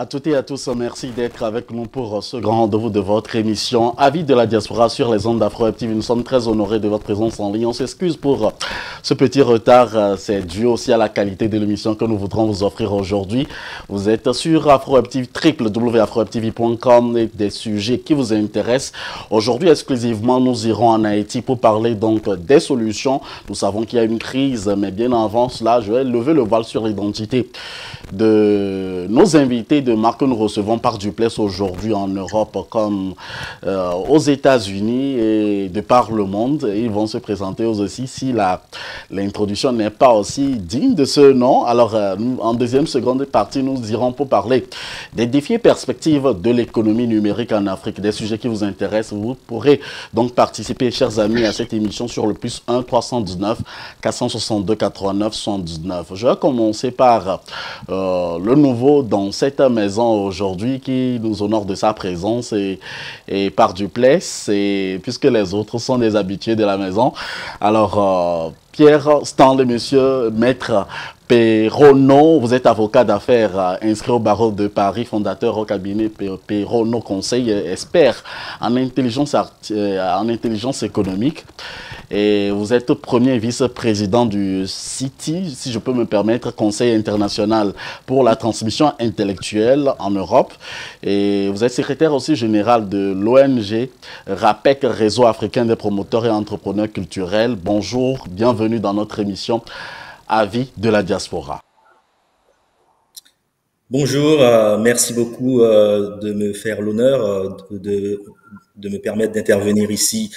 À toutes et à tous, merci d'être avec nous pour ce grand rendez-vous de votre émission Avis de la diaspora sur les ondes d'Afro Web TV. Nous sommes très honorés de votre présence en ligne. On s'excuse pour ce petit retard. C'est dû aussi à la qualité de l'émission que nous voudrons vous offrir aujourd'hui. Vous êtes sur Afro Web TV, www.afrowebtv.com et des sujets qui vous intéressent. Aujourd'hui, exclusivement, nous irons en Haïti pour parler donc des solutions. Nous savons qu'il y a une crise, mais bien avant cela, je vais lever le voile sur l'identité de nos invités de marque que nous recevons par duplex aujourd'hui en Europe comme aux États-Unis et de par le monde. Ils vont se présenter aussi si l'introduction n'est pas aussi digne de ce nom. Alors, en deuxième seconde partie, nous irons pour parler des défis et perspectives de l'économie numérique en Afrique, des sujets qui vous intéressent. Vous pourrez donc participer, chers amis, à cette émission sur le plus 1 319 462 89 79. Je vais commencer par le nouveau dans cette maison aujourd'hui qui nous honore de sa présence et par duplex, puisque les autres sont des habitués de la maison. Alors, Pierre Stanley, monsieur, maître Perrono, vous êtes avocat d'affaires inscrit au barreau de Paris, fondateur au cabinet Perrono Conseil, expert en intelligence économique. Et vous êtes premier vice-président du CITI, si je peux me permettre, Conseil international pour la transmission intellectuelle en Europe. Et vous êtes secrétaire aussi général de l'ONG RAPEC, Réseau africain des promoteurs et entrepreneurs culturels. Bonjour, bienvenue dans notre émission Avis de la diaspora. Bonjour, merci beaucoup de me faire l'honneur de me permettre d'intervenir ici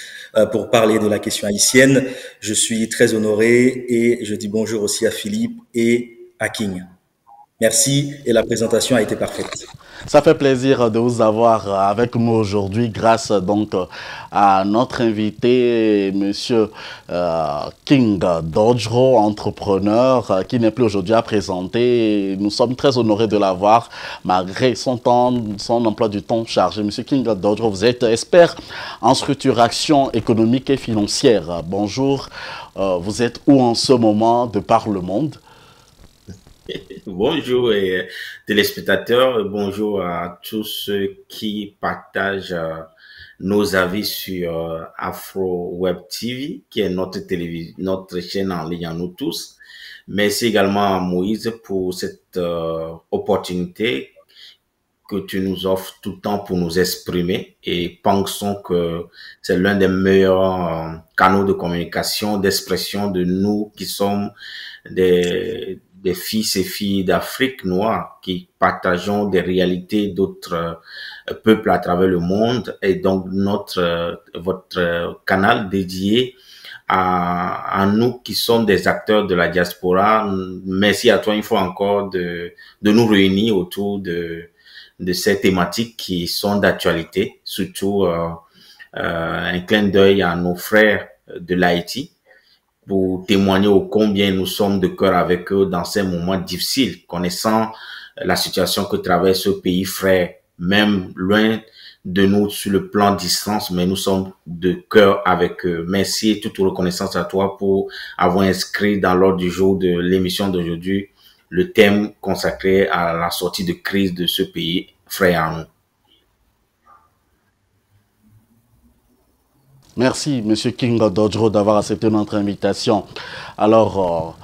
pour parler de la question haïtienne. Je suis très honoré et je dis bonjour aussi à Philippe et à King. Merci et la présentation a été parfaite. Ça fait plaisir de vous avoir avec nous aujourd'hui grâce donc à notre invité, monsieur King Dodjro, entrepreneur qui n'est plus aujourd'hui à présenter. Nous sommes très honorés de l'avoir malgré son emploi du temps chargé. Monsieur King Dodjro, vous êtes expert en structuration économique et financière. Bonjour, vous êtes où en ce moment de par le monde? Bonjour téléspectateurs, bonjour à tous ceux qui partagent nos avis sur Afro Web TV, qui est notre chaîne en ligne à nous tous. Merci également à Moïse pour cette opportunité que tu nous offres tout le temps pour nous exprimer et pensons que c'est l'un des meilleurs canaux de communication, d'expression de nous qui sommes des fils et filles d'Afrique noire qui partageons des réalités d'autres peuples à travers le monde et donc votre canal dédié à nous qui sommes des acteurs de la diaspora. Merci à toi une fois encore de nous réunir autour de ces thématiques qui sont d'actualité, surtout un clin d'œil à nos frères de l'Haïti pour témoigner au combien nous sommes de cœur avec eux dans ces moments difficiles, connaissant la situation que traverse ce pays frère, même loin de nous sur le plan distance, mais nous sommes de cœur avec eux. Merci et toute reconnaissance à toi pour avoir inscrit dans l'ordre du jour de l'émission d'aujourd'hui le thème consacré à la sortie de crise de ce pays frère à nous. Merci, Monsieur King Dodjro, d'avoir accepté notre invitation. Alors,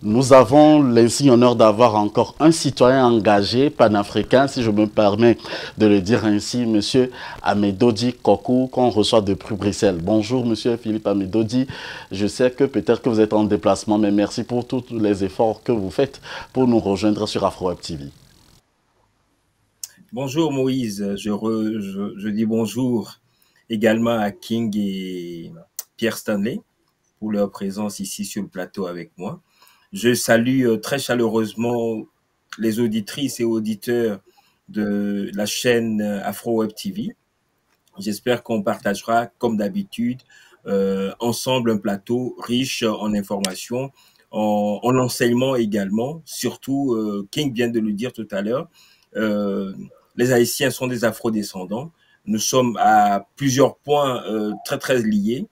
nous avons l'insigne honneur d'avoir encore un citoyen engagé, panafricain, si je me permets de le dire ainsi, Monsieur Amedodi Kokou, qu'on reçoit depuis Bruxelles. Bonjour, Monsieur Philippe Amedodi. Je sais que peut-être que vous êtes en déplacement, mais merci pour tous les efforts que vous faites pour nous rejoindre sur Afro Web TV. Bonjour Moïse, je dis bonjour également à King et Pierre Stanley pour leur présence ici sur le plateau avec moi. Je salue très chaleureusement les auditrices et auditeurs de la chaîne Afro Web TV. J'espère qu'on partagera comme d'habitude ensemble un plateau riche en informations, en enseignements également. Surtout, King vient de le dire tout à l'heure, les Haïtiens sont des afro-descendants. Nous sommes à plusieurs points très, très liés.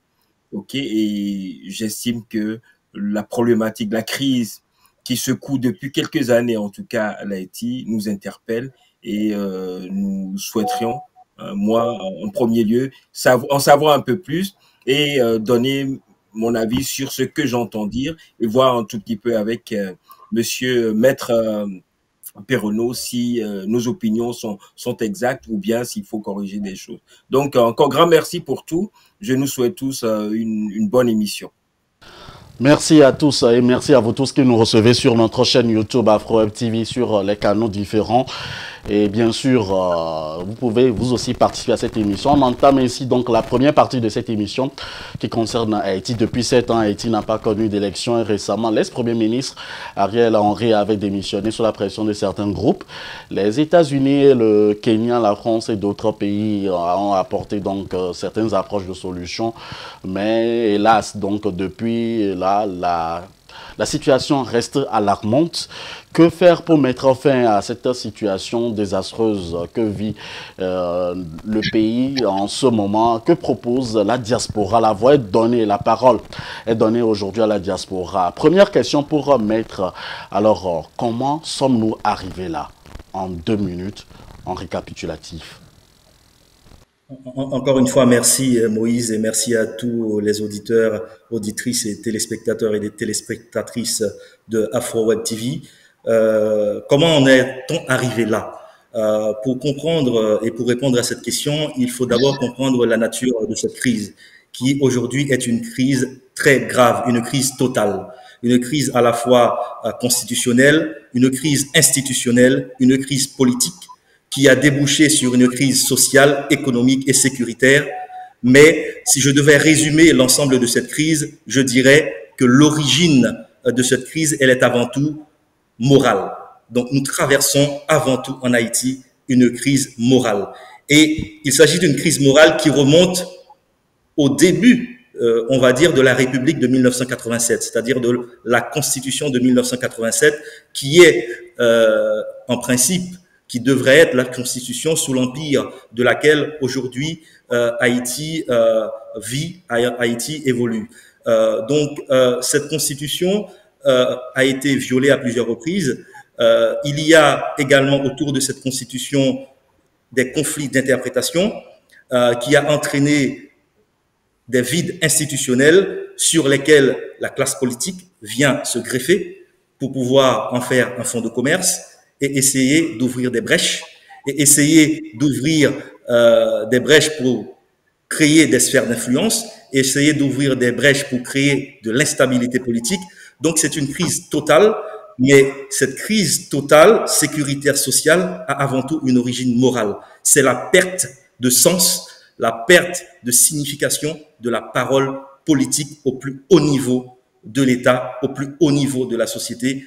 Okay, et j'estime que la problématique, la crise qui secoue depuis quelques années, en tout cas, l'Haïti, nous interpelle et nous souhaiterions, moi, en premier lieu, en savoir un peu plus et donner mon avis sur ce que j'entends dire et voir un tout petit peu avec Monsieur Maître Perronneau si nos opinions sont exactes ou bien s'il faut corriger des choses. Donc, encore grand merci pour tout. Je nous souhaite tous une bonne émission. Merci à tous et merci à vous tous qui nous recevez sur notre chaîne YouTube AfroWeb TV sur les canaux différents. Et bien sûr, vous pouvez vous aussi participer à cette émission. On entame ainsi donc la première partie de cette émission qui concerne Haïti. Depuis 7 ans, Haïti n'a pas connu d'élection et récemment, l'ex-premier ministre Ariel Henry avait démissionné sous la pression de certains groupes. Les États-Unis, le Kenya, la France et d'autres pays ont apporté donc certaines approches de solutions. Mais hélas, donc depuis là, la situation reste alarmante. Que faire pour mettre fin à cette situation désastreuse que vit le pays en ce moment? Que propose la diaspora? La voix est donnée, la parole est donnée aujourd'hui à la diaspora. Première question pour Maître. Alors, comment sommes-nous arrivés là? En 2 minutes, en récapitulatif. Encore une fois, merci Moïse et merci à tous les auditeurs, auditrices et téléspectateurs et des téléspectatrices de AfroWeb TV. Comment en est-on arrivé là? Pour comprendre et pour répondre à cette question, il faut d'abord comprendre la nature de cette crise, qui aujourd'hui est une crise très grave, une crise totale, une crise à la fois constitutionnelle, une crise institutionnelle, une crise politique, qui a débouché sur une crise sociale, économique et sécuritaire. Mais si je devais résumer l'ensemble de cette crise, je dirais que l'origine de cette crise, elle est avant tout morale. Donc nous traversons avant tout en Haïti une crise morale. Et il s'agit d'une crise morale qui remonte au début, on va dire, de la République de 1987, c'est-à-dire de la Constitution de 1987, qui est en principe qui devrait être la constitution sous l'empire de laquelle aujourd'hui Haïti vit, Haïti évolue. Donc cette constitution a été violée à plusieurs reprises. Il y a également autour de cette constitution des conflits d'interprétation qui a entraîné des vides institutionnels sur lesquels la classe politique vient se greffer pour pouvoir en faire un fonds de commerce et essayer d'ouvrir des brèches, et essayer d'ouvrir des brèches pour créer des sphères d'influence, essayer d'ouvrir des brèches pour créer de l'instabilité politique. Donc c'est une crise totale, mais cette crise totale, sécuritaire, sociale, a avant tout une origine morale. C'est la perte de sens, la perte de signification de la parole politique au plus haut niveau de l'État, au plus haut niveau de la société,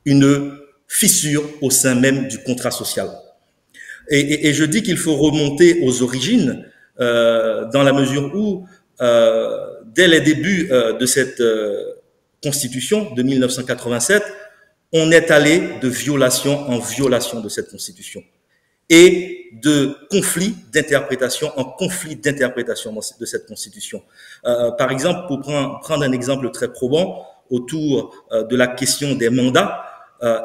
une fissure au sein même du contrat social. Et je dis qu'il faut remonter aux origines dans la mesure où, dès les débuts de cette constitution de 1987, on est allé de violation en violation de cette constitution et de conflit d'interprétation en conflit d'interprétation de cette constitution. Par exemple, pour prendre un exemple très probant autour de la question des mandats,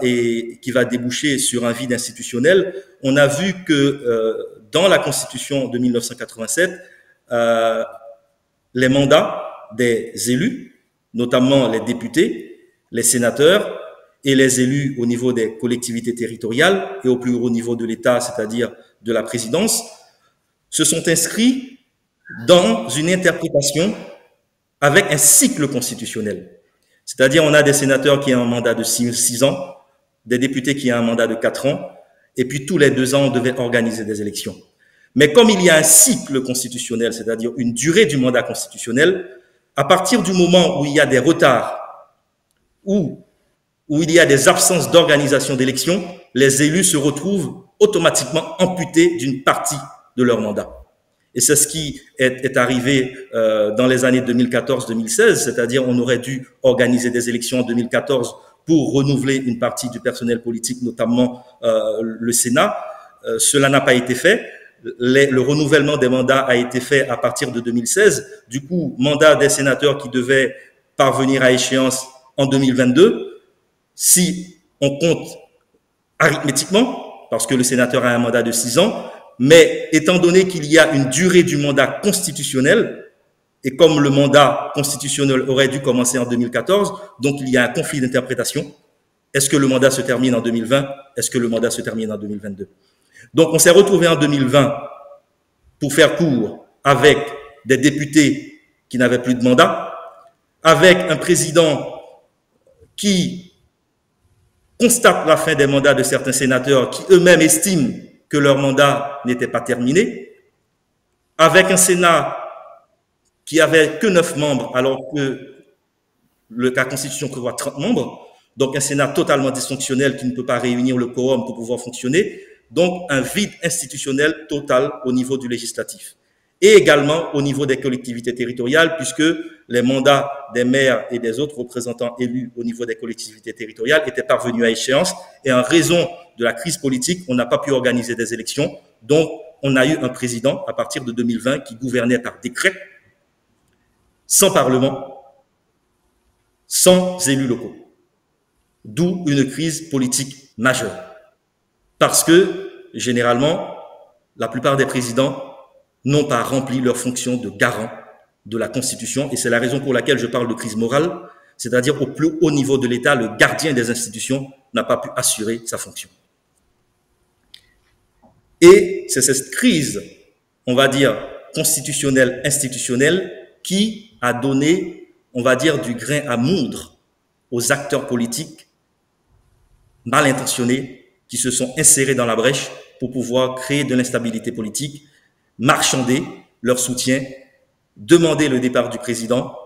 et qui va déboucher sur un vide institutionnel, on a vu que dans la Constitution de 1987, les mandats des élus, notamment les députés, les sénateurs et les élus au niveau des collectivités territoriales et au plus haut niveau de l'État, c'est-à-dire de la présidence, se sont inscrits dans une interprétation avec un cycle constitutionnel. C'est-à-dire, on a des sénateurs qui ont un mandat de 6 ans, des députés qui ont un mandat de 4 ans, et puis tous les 2 ans, on devait organiser des élections. Mais comme il y a un cycle constitutionnel, c'est-à-dire une durée du mandat constitutionnel, à partir du moment où il y a des retards, où il y a des absences d'organisation d'élections, les élus se retrouvent automatiquement amputés d'une partie de leur mandat. Et c'est ce qui est arrivé dans les années 2014-2016, c'est-à-dire on aurait dû organiser des élections en 2014 pour renouveler une partie du personnel politique, notamment le Sénat. Cela n'a pas été fait. Le renouvellement des mandats a été fait à partir de 2016. Du coup, mandat des sénateurs qui devaient parvenir à échéance en 2022 si on compte arithmétiquement, parce que le sénateur a un mandat de 6 ans, mais étant donné qu'il y a une durée du mandat constitutionnel, et comme le mandat constitutionnel aurait dû commencer en 2014, donc il y a un conflit d'interprétation. Est-ce que le mandat se termine en 2020? Est-ce que le mandat se termine en 2022? Donc on s'est retrouvé en 2020 pour faire court avec des députés qui n'avaient plus de mandat, avec un président qui constate la fin des mandats de certains sénateurs qui eux-mêmes estiment que leur mandat n'était pas terminé, avec un Sénat qui avait que 9 membres alors que la Constitution prévoit 30 membres, donc un Sénat totalement dysfonctionnel qui ne peut pas réunir le quorum pour pouvoir fonctionner, donc un vide institutionnel total au niveau du législatif. Et également au niveau des collectivités territoriales, puisque les mandats des maires et des autres représentants élus au niveau des collectivités territoriales étaient parvenus à échéance. Et en raison de la crise politique, on n'a pas pu organiser des élections. Donc, on a eu un président à partir de 2020 qui gouvernait par décret, sans parlement, sans élus locaux. D'où une crise politique majeure. Parce que, généralement, la plupart des présidents n'ont pas rempli leur fonction de garant de la Constitution. Et c'est la raison pour laquelle je parle de crise morale, c'est-à-dire au plus haut niveau de l'État, le gardien des institutions n'a pas pu assurer sa fonction. Et c'est cette crise, on va dire, constitutionnelle, institutionnelle, qui a donné, on va dire, du grain à moudre aux acteurs politiques mal intentionnés qui se sont insérés dans la brèche pour pouvoir créer de l'instabilité politique, marchander leur soutien, demander le départ du président,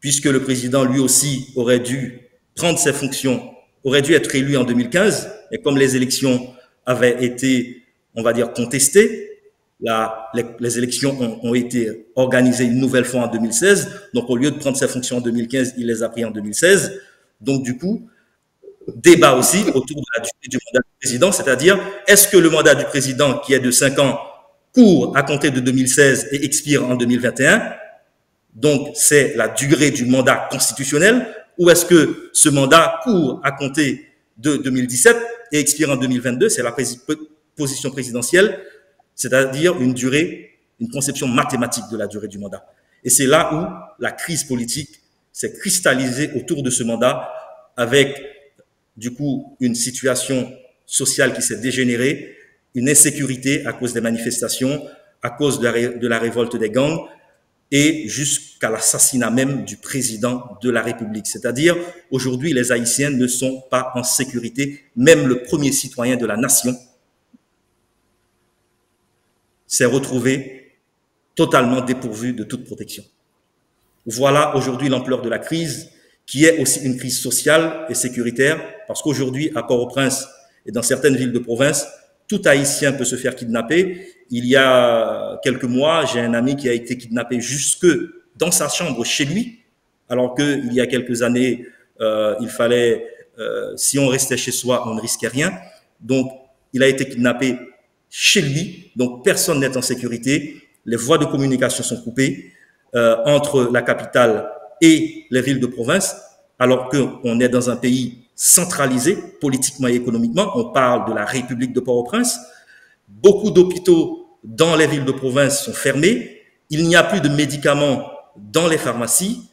puisque le président lui aussi aurait dû prendre ses fonctions, aurait dû être élu en 2015, et comme les élections avaient été, on va dire, contestées, les élections ont été organisées une nouvelle fois en 2016, donc au lieu de prendre ses fonctions en 2015, il les a pris en 2016. Donc du coup, débat aussi autour de la durée du mandat du président, c'est-à-dire est-ce que le mandat du président qui est de 5 ans court à compter de 2016 et expire en 2021, donc c'est la durée du mandat constitutionnel, ou est-ce que ce mandat court à compter de 2017 et expire en 2022, c'est la position présidentielle, c'est-à-dire une durée, une conception mathématique de la durée du mandat. Et c'est là où la crise politique s'est cristallisée autour de ce mandat avec, du coup, une situation sociale qui s'est dégénérée, une insécurité à cause des manifestations, à cause de la révolte des gangs et jusqu'à l'assassinat même du président de la République. C'est-à-dire, aujourd'hui, les Haïtiens ne sont pas en sécurité. Même le premier citoyen de la nation s'est retrouvé totalement dépourvu de toute protection. Voilà aujourd'hui l'ampleur de la crise, qui est aussi une crise sociale et sécuritaire, parce qu'aujourd'hui, à Port-au-Prince et dans certaines villes de province, tout Haïtien peut se faire kidnapper. Il y a quelques mois, j'ai un ami qui a été kidnappé jusque dans sa chambre chez lui, alors qu'il y a quelques années, il fallait, si on restait chez soi, on ne risquait rien. Donc, il a été kidnappé chez lui, donc personne n'est en sécurité. Les voies de communication sont coupées entre la capitale et les villes de province, alors qu'on est dans un pays centralisé politiquement et économiquement. On parle de la République de Port-au-Prince. Beaucoup d'hôpitaux dans les villes de province sont fermés. Il n'y a plus de médicaments dans les pharmacies.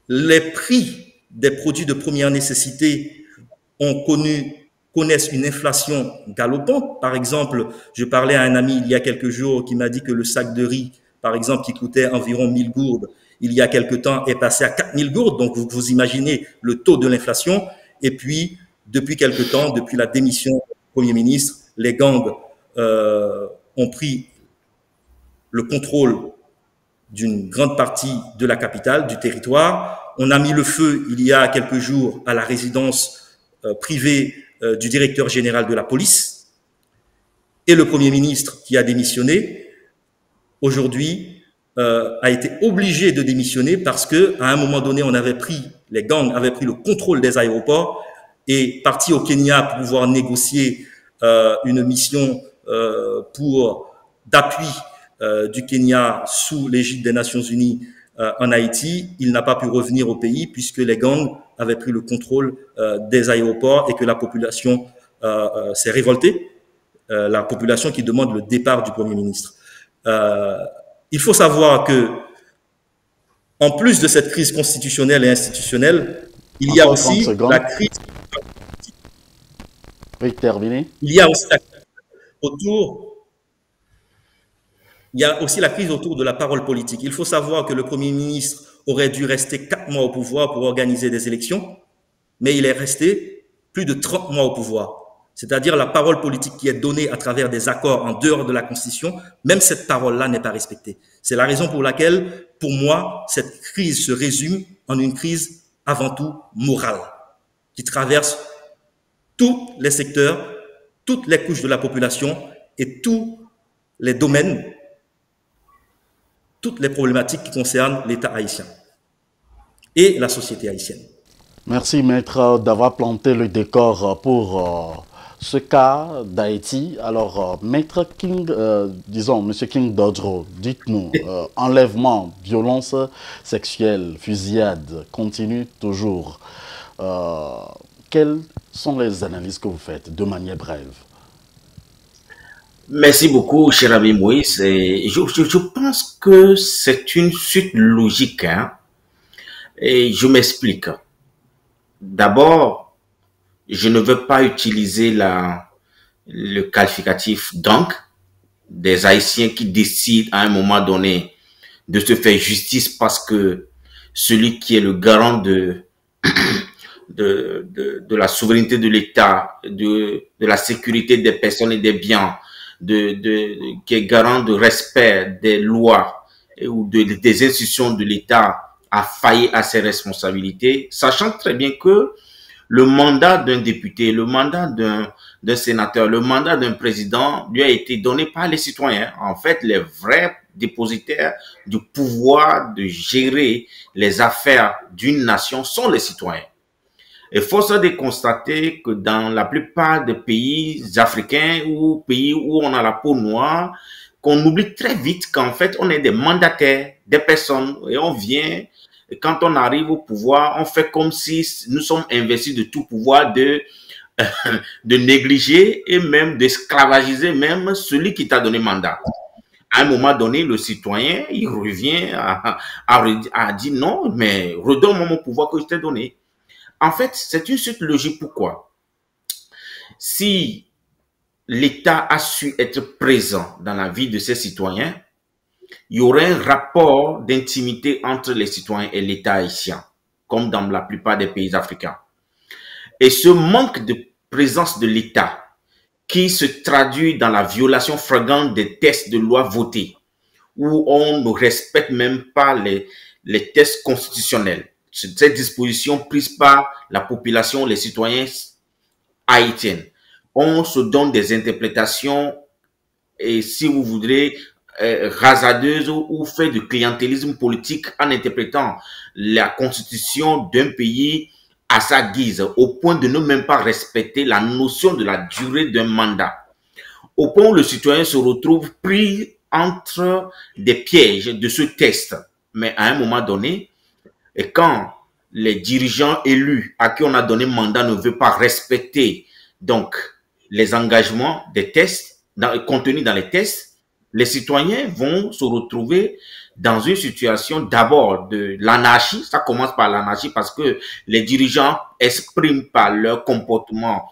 Les prix des produits de première nécessité connaissent une inflation galopante. Par exemple, je parlais à un ami il y a quelques jours qui m'a dit que le sac de riz, par exemple, qui coûtait environ 1000 gourdes, il y a quelque temps, est passé à 4000 gourdes. Donc, vous imaginez le taux de l'inflation. Et puis, depuis quelque temps, depuis la démission du Premier ministre, les gangs ont pris le contrôle d'une grande partie de la capitale, du territoire. On a mis le feu, il y a quelques jours, à la résidence privée du directeur général de la police. Et le Premier ministre, qui a démissionné, aujourd'hui, a été obligé de démissionner parce que à un moment donné, les gangs avaient pris le contrôle des aéroports et parti au Kenya pour pouvoir négocier une mission d'appui du Kenya sous l'égide des Nations Unies en Haïti. Il n'a pas pu revenir au pays puisque les gangs avait pris le contrôle des aéroports et que la population s'est révoltée, la population qui demande le départ du Premier ministre. Il faut savoir que, en plus de cette crise constitutionnelle et institutionnelle, il y a aussi la crise. Oui, terminé. Il y a aussi la crise autour de la parole politique. Il faut savoir que le Premier ministre aurait dû rester 4 mois au pouvoir pour organiser des élections, mais il est resté plus de 30 mois au pouvoir. C'est-à-dire la parole politique qui est donnée à travers des accords en dehors de la Constitution, même cette parole-là n'est pas respectée. C'est la raison pour laquelle, pour moi, cette crise se résume en une crise avant tout morale, qui traverse tous les secteurs, toutes les couches de la population et tous les domaines, toutes les problématiques qui concernent l'État haïtien et la société haïtienne. Merci, maître, d'avoir planté le décor pour ce cas d'Haïti. Alors, maître King, disons, monsieur King Dodro, dites-nous, enlèvement, violence sexuelle, fusillade, continue toujours. Quelles sont les analyses que vous faites de manière brève? Merci beaucoup, cher ami Moïse. Et je pense que c'est une suite logique, hein? Et je m'explique. D'abord, je ne veux pas utiliser le qualificatif donc des Haïtiens qui décident à un moment donné de se faire justice parce que celui qui est le garant de la souveraineté de l'État, de la sécurité des personnes et des biens, qui est garant de respect des lois ou des institutions de l'État a failli à ses responsabilités, sachant très bien que le mandat d'un député, le mandat d'un sénateur, le mandat d'un président lui a été donné par les citoyens. En fait, les vrais dépositaires du pouvoir de gérer les affaires d'une nation sont les citoyens. Et force est de constater que dans la plupart des pays africains ou pays où on a la peau noire, qu'on oublie très vite qu'en fait, on est des mandataires, des personnes, et on vient, et quand on arrive au pouvoir, on fait comme si nous sommes investis de tout pouvoir de négliger et même d'esclavagiser même celui qui t'a donné mandat. À un moment donné, le citoyen, il revient à dire non, mais redonne-moi mon pouvoir que je t'ai donné. En fait, c'est une suite logique. Pourquoi? Si l'État a su être présent dans la vie de ses citoyens, il y aurait un rapport d'intimité entre les citoyens et l'État haïtien, comme dans la plupart des pays africains. Et ce manque de présence de l'État, qui se traduit dans la violation flagrante des textes de loi votés, où on ne respecte même pas les textes constitutionnels. Cette disposition prise par la population, les citoyens haïtiens. On se donne des interprétations et, si vous voudrez, rasadeuses ou fait de clientélisme politique en interprétant la constitution d'un pays à sa guise, au point de ne même pas respecter la notion de la durée d'un mandat. Au point où le citoyen se retrouve pris entre des pièges de ce test. Mais à un moment donné, et quand les dirigeants élus à qui on a donné mandat ne veulent pas respecter donc les engagements des tests, contenus dans les tests, les citoyens vont se retrouver dans une situation d'abord de l'anarchie. Ça commence par l'anarchie parce que les dirigeants expriment par leur comportement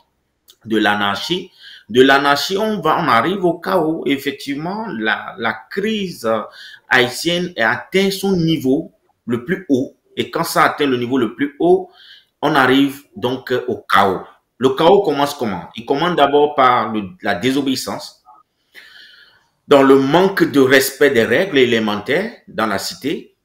de l'anarchie. De l'anarchie, on arrive au chaos. Effectivement, la crise haïtienne a atteint son niveau le plus haut. Et quand ça atteint le niveau le plus haut, on arrive donc au chaos. Le chaos commence comment? Il commence d'abord par la désobéissance, dans le manque de respect des règles élémentaires dans la cité.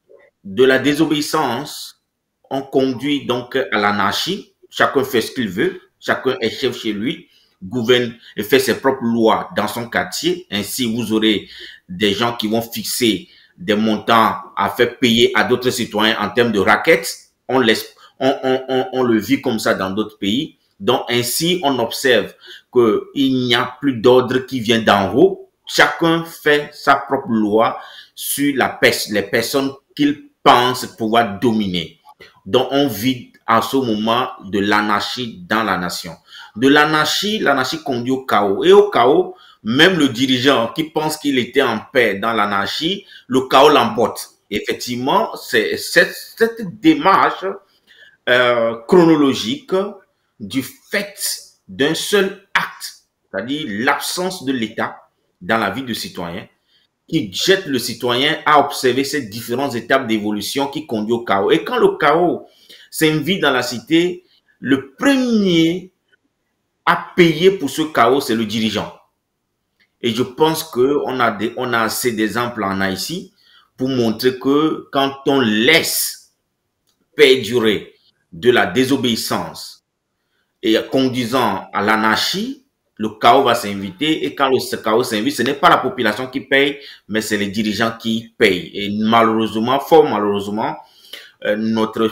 De la désobéissance, on conduit donc à l'anarchie. Chacun fait ce qu'il veut, chacun est chef chez lui, gouverne et fait ses propres lois dans son quartier. Ainsi, vous aurez des gens qui vont fixer des montants à faire payer à d'autres citoyens en termes de raquettes. On le vit comme ça dans d'autres pays. Donc, ainsi, on observe qu'il n'y a plus d'ordre qui vient d'en haut. Chacun fait sa propre loi sur les personnes qu'il pense pouvoir dominer. Donc, on vit à ce moment de l'anarchie dans la nation. De l'anarchie, l'anarchie conduit au chaos. Et au chaos, même le dirigeant qui pense qu'il était en paix dans l'anarchie, le chaos l'emporte. Effectivement, c'est cette démarche chronologique du fait d'un seul acte, c'est-à-dire l'absence de l'État dans la vie du citoyen, qui jette le citoyen à observer ces différentes étapes d'évolution qui conduisent au chaos. Et quand le chaos s'invite dans la cité, le premier à payer pour ce chaos, c'est le dirigeant. Et je pense qu'on a assez d'exemples en Haïti pour montrer que quand on laisse perdurer de la désobéissance et conduisant à l'anarchie, le chaos va s'inviter. Et quand le chaos s'invite, ce n'est pas la population qui paye, mais c'est les dirigeants qui payent. Et malheureusement, fort malheureusement, notre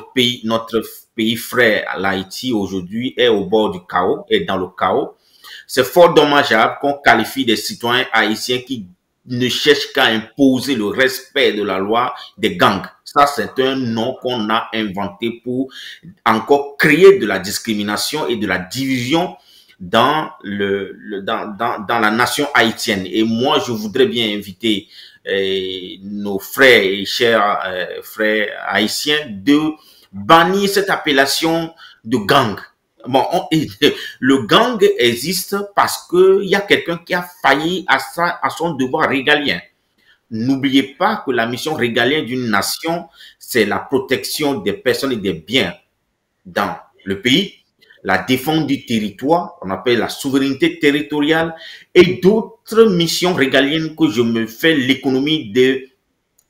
pays frère, l'Haïti, aujourd'hui, est au bord du chaos, est dans le chaos. C'est fort dommageable qu'on qualifie des citoyens haïtiens qui ne cherchent qu'à imposer le respect de la loi des gangs. Ça, c'est un nom qu'on a inventé pour encore créer de la discrimination et de la division dans la nation haïtienne. Et moi, je voudrais bien inviter nos frères et chers frères haïtiens de bannir cette appellation de gang. Bon, le gang existe parce que il y a quelqu'un qui a failli à son devoir régalien. N'oubliez pas que la mission régalienne d'une nation, c'est la protection des personnes et des biens dans le pays, la défense du territoire, on appelle la souveraineté territoriale, et d'autres missions régaliennes que je me fais l'économie de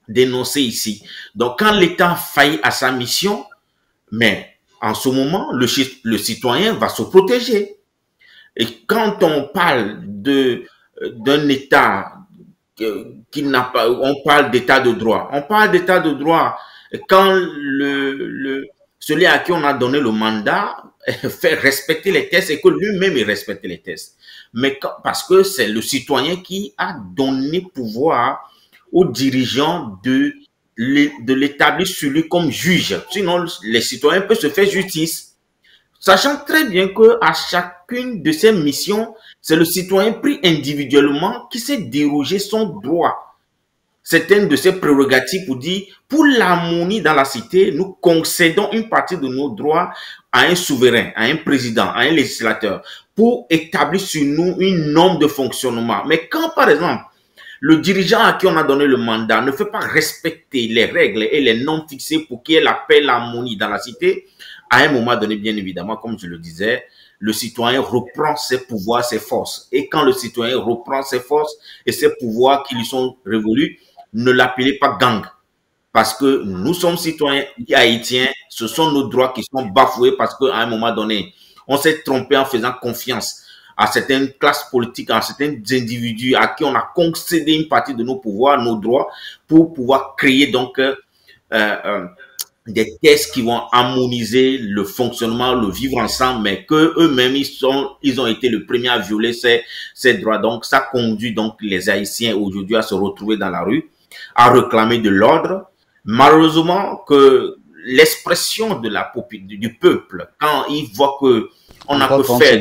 dénoncer ici. Donc, quand l'État faillit à sa mission, mais en ce moment, le citoyen va se protéger. Et quand on parle d'un État qui n'a pas, on parle d'état de droit. On parle d'état de droit quand celui à qui on a donné le mandat fait respecter les textes et que lui-même il respecte les textes. Mais parce que c'est le citoyen qui a donné pouvoir aux dirigeants de l'établir sur lui comme juge. Sinon, les citoyens peuvent se faire justice. Sachant très bien que à chacune de ces missions, c'est le citoyen pris individuellement qui s'est dérogé son droit. C'est une de ses prérogatives pour dire, pour l'harmonie dans la cité, nous concédons une partie de nos droits à un souverain, à un président, à un législateur, pour établir sur nous une norme de fonctionnement. Mais quand, par exemple, le dirigeant à qui on a donné le mandat ne fait pas respecter les règles et les normes fixées pour qu'il y ait la paix, l'harmonie dans la cité, à un moment donné, bien évidemment, comme je le disais, le citoyen reprend ses pouvoirs, ses forces. Et quand le citoyen reprend ses forces et ses pouvoirs qui lui sont révolus, ne l'appelez pas gang. Parce que nous sommes citoyens haïtiens, ce sont nos droits qui sont bafoués parce qu'à un moment donné, on s'est trompé en faisant confiance à certaines classes politiques, à certains individus à qui on a concédé une partie de nos pouvoirs, nos droits, pour pouvoir créer donc des tests qui vont harmoniser le fonctionnement, le vivre ensemble, mais que eux-mêmes ils ont été le premier à violer ces droits. Donc ça conduit donc les Haïtiens aujourd'hui à se retrouver dans la rue, à réclamer de l'ordre. Malheureusement que l'expression de du peuple, quand ils voient que on a que faire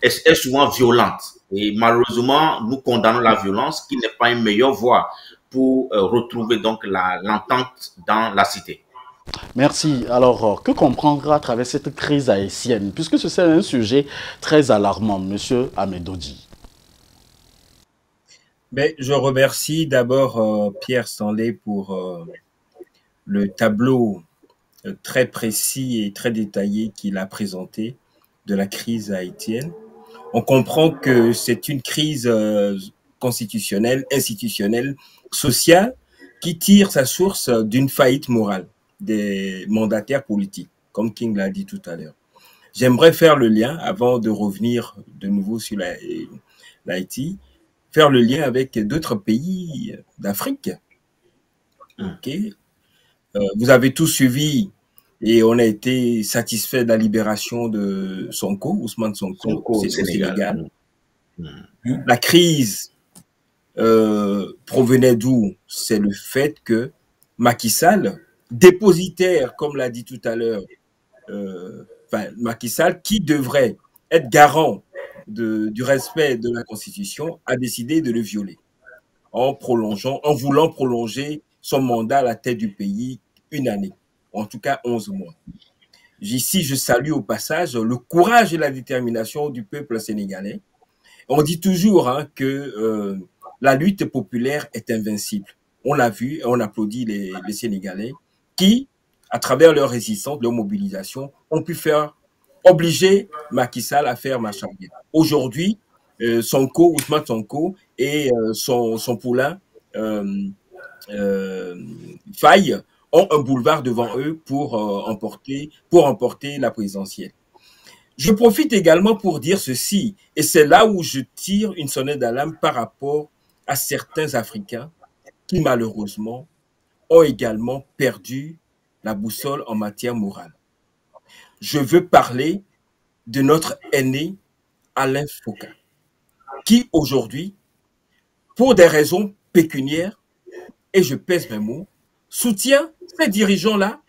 est souvent violente. Et malheureusement, nous condamnons la violence qui n'est pas une meilleure voie pour retrouver donc l'entente dans la cité. Merci. Alors, que comprendre à travers cette crise haïtienne, puisque c'est un sujet très alarmant, Monsieur Amedodji? Ben, je remercie d'abord Pierre Stanley pour le tableau très précis et très détaillé qu'il a présenté de la crise haïtienne. On comprend que c'est une crise constitutionnelle, institutionnelle, sociale, qui tire sa source d'une faillite morale des mandataires politiques, comme King l'a dit tout à l'heure. J'aimerais faire le lien, avant de revenir de nouveau sur l'Haïti, faire le lien avec d'autres pays d'Afrique. Okay. Vous avez tous suivi et on a été satisfait de la libération de Sonko, Ousmane Sonko, c'est au Sénégal. La crise provenait d'où? C'est le fait que Macky Sall dépositaire, comme l'a dit tout à l'heure Macky Sall, qui devrait être garant du respect de la Constitution, a décidé de le violer en voulant prolonger son mandat à la tête du pays une année, en tout cas 11 mois. Ici, je salue au passage le courage et la détermination du peuple sénégalais. On dit toujours que la lutte populaire est invincible. On l'a vu et on applaudit les Sénégalais qui, à travers leur résistance, leur mobilisation, ont pu obliger Macky Sall à faire marche arrière. Aujourd'hui, Ousmane Sonko et son poulain Faye ont un boulevard devant eux pour emporter la présidentielle. Je profite également pour dire ceci, et c'est là où je tire une sonnette d'alarme par rapport à certains Africains qui malheureusement ont également perdu la boussole en matière morale. Je veux parler de notre aîné Alain Foka, qui aujourd'hui, pour des raisons pécuniaires, et je pèse mes mots, soutient ces dirigeants-là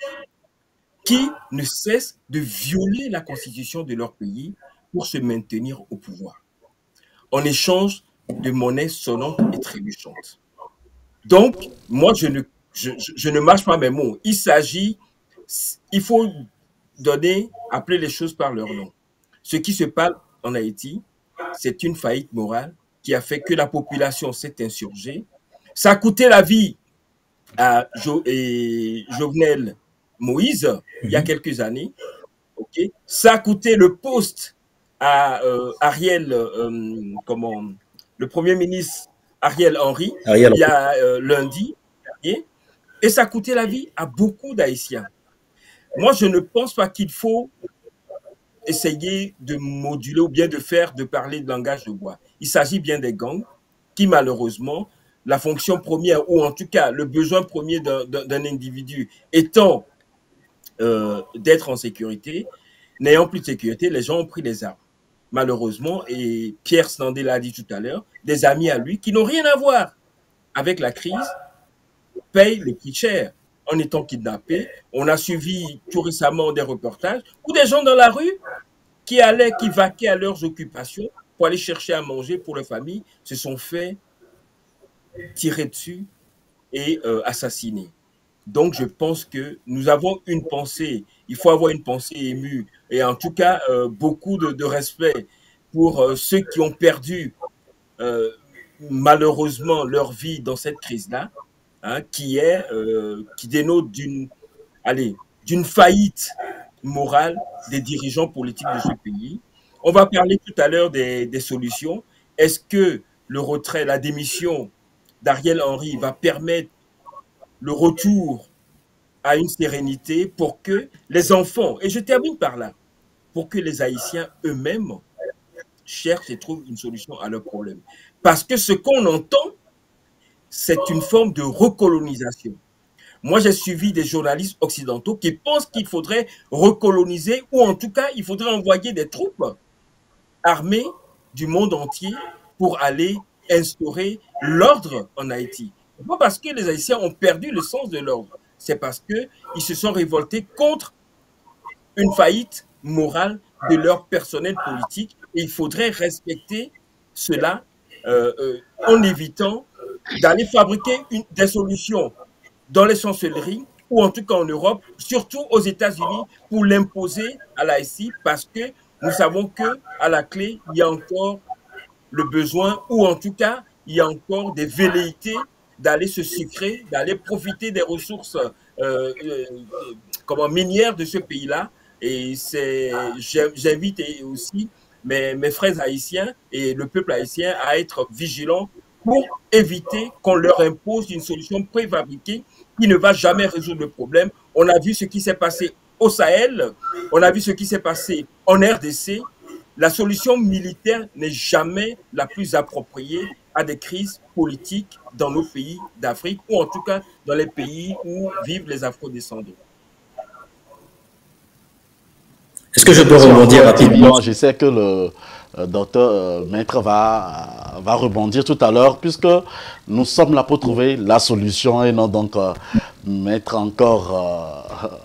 qui ne cessent de violer la constitution de leur pays pour se maintenir au pouvoir, en échange de monnaie sonnante et trébuchante. Donc, moi, je ne mâche pas mes mots. Il faut appeler les choses par leur nom. Ce qui se passe en Haïti, c'est une faillite morale qui a fait que la population s'est insurgée. Ça a coûté la vie à Jovenel Moïse, il y a quelques années. Okay. Ça a coûté le poste à Ariel, le Premier ministre Ariel Henry, il y a lundi, et ça a coûté la vie à beaucoup d'Haïtiens. Moi, je ne pense pas qu'il faut essayer de moduler ou bien de parler de langage de bois. Il s'agit bien des gangs qui, malheureusement, la fonction première, ou en tout cas le besoin premier d'un individu étant d'être en sécurité, n'ayant plus de sécurité, les gens ont pris les armes. Malheureusement, et Pierre Sandé l'a dit tout à l'heure, des amis à lui qui n'ont rien à voir avec la crise payent le prix cher en étant kidnappés. On a suivi tout récemment des reportages où des gens dans la rue qui vaquaient à leurs occupations pour aller chercher à manger pour leur famille se sont fait tirer dessus et assassiner. Donc, je pense que nous avons une pensée, il faut avoir une pensée émue et en tout cas, beaucoup de respect pour ceux qui ont perdu malheureusement leur vie dans cette crise-là, qui dénote d'une faillite morale des dirigeants politiques de ce pays. On va parler tout à l'heure des solutions. Est-ce que le retrait, la démission d'Ariel Henry va permettre le retour à une sérénité pour que les enfants, et je termine par là, pour que les Haïtiens eux-mêmes cherchent et trouvent une solution à leurs problèmes. Parce que ce qu'on entend, c'est une forme de recolonisation. Moi, j'ai suivi des journalistes occidentaux qui pensent qu'il faudrait recoloniser ou en tout cas, il faudrait envoyer des troupes armées du monde entier pour aller instaurer l'ordre en Haïti. Pas parce que les Haïtiens ont perdu le sens de l'ordre, c'est parce qu'ils se sont révoltés contre une faillite morale de leur personnel politique et il faudrait respecter cela en évitant d'aller fabriquer des solutions dans les chancelleries ou en tout cas en Europe, surtout aux États-Unis, pour l'imposer à la Haïti parce que nous savons qu'à la clé, il y a encore le besoin ou en tout cas, il y a encore des velléités d'aller se sucrer, d'aller profiter des ressources minières de ce pays-là. Et j'invite aussi mes frères haïtiens et le peuple haïtien à être vigilants pour éviter qu'on leur impose une solution préfabriquée qui ne va jamais résoudre le problème. On a vu ce qui s'est passé au Sahel, on a vu ce qui s'est passé en RDC. La solution militaire n'est jamais la plus appropriée à des crises politiques dans nos pays d'Afrique ou en tout cas dans les pays où vivent les Afro-descendants. Est-ce que je peux rebondir rapidement? Je sais que Maître va rebondir tout à l'heure, puisque nous sommes là pour trouver la solution et non donc mettre encore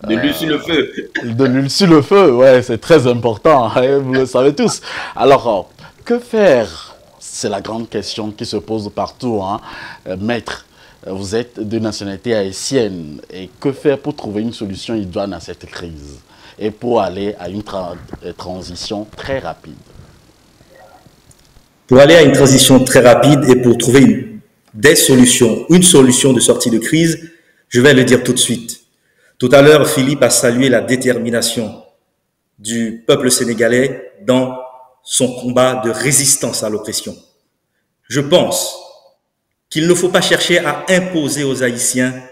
de l'huile sur le feu. De l'huile sur le feu, ouais, c'est très important, hein, vous le savez tous. Alors, que faire? C'est la grande question qui se pose partout, hein. Maître, vous êtes de nationalité haïtienne, et que faire pour trouver une solution idoine à cette crise et pour aller à une transition très rapide? Pour aller à une transition très rapide et pour trouver une solution de sortie de crise, je vais le dire tout de suite. Tout à l'heure, Philippe a salué la détermination du peuple sénégalais dans son combat de résistance à l'oppression. Je pense qu'il ne faut pas chercher à imposer aux Haïtiens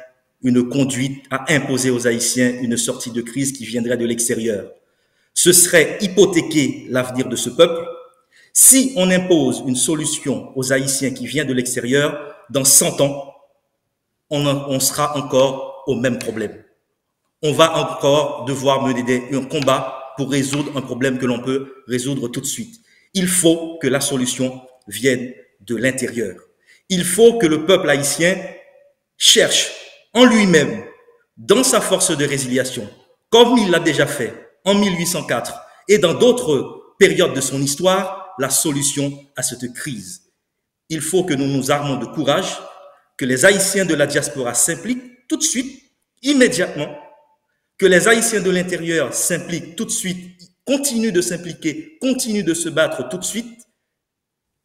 une conduite, à imposer aux Haïtiens une sortie de crise qui viendrait de l'extérieur. Ce serait hypothéquer l'avenir de ce peuple. Si on impose une solution aux Haïtiens qui vient de l'extérieur, dans 100 ans, on sera encore au même problème. On va encore devoir mener un combat pour résoudre un problème que l'on peut résoudre tout de suite. Il faut que la solution vienne de l'intérieur. Il faut que le peuple haïtien cherche en lui-même, dans sa force de résiliation, comme il l'a déjà fait en 1804 et dans d'autres périodes de son histoire, la solution à cette crise. Il faut que nous nous armons de courage, que les Haïtiens de la diaspora s'impliquent tout de suite, immédiatement, que les Haïtiens de l'intérieur s'impliquent tout de suite, continuent de s'impliquer, continuent de se battre tout de suite,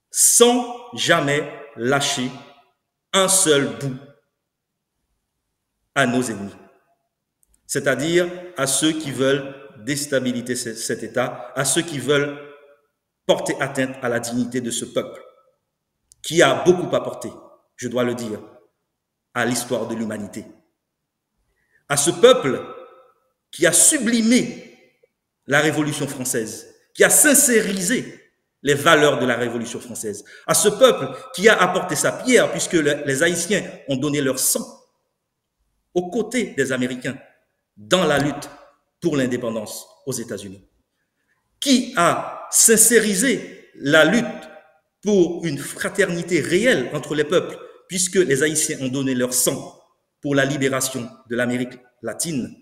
sans jamais lâcher un seul bout à nos ennemis, c'est-à-dire à ceux qui veulent déstabiliser cet État, à ceux qui veulent porter atteinte à la dignité de ce peuple, qui a beaucoup apporté, je dois le dire, à l'histoire de l'humanité. À ce peuple qui a sublimé la Révolution française, qui a sincérisé les valeurs de la Révolution française, à ce peuple qui a apporté sa pierre, puisque les Haïtiens ont donné leur sang aux côtés des Américains dans la lutte pour l'indépendance aux États-Unis, qui a sincérisé la lutte pour une fraternité réelle entre les peuples, puisque les Haïtiens ont donné leur sang pour la libération de l'Amérique latine.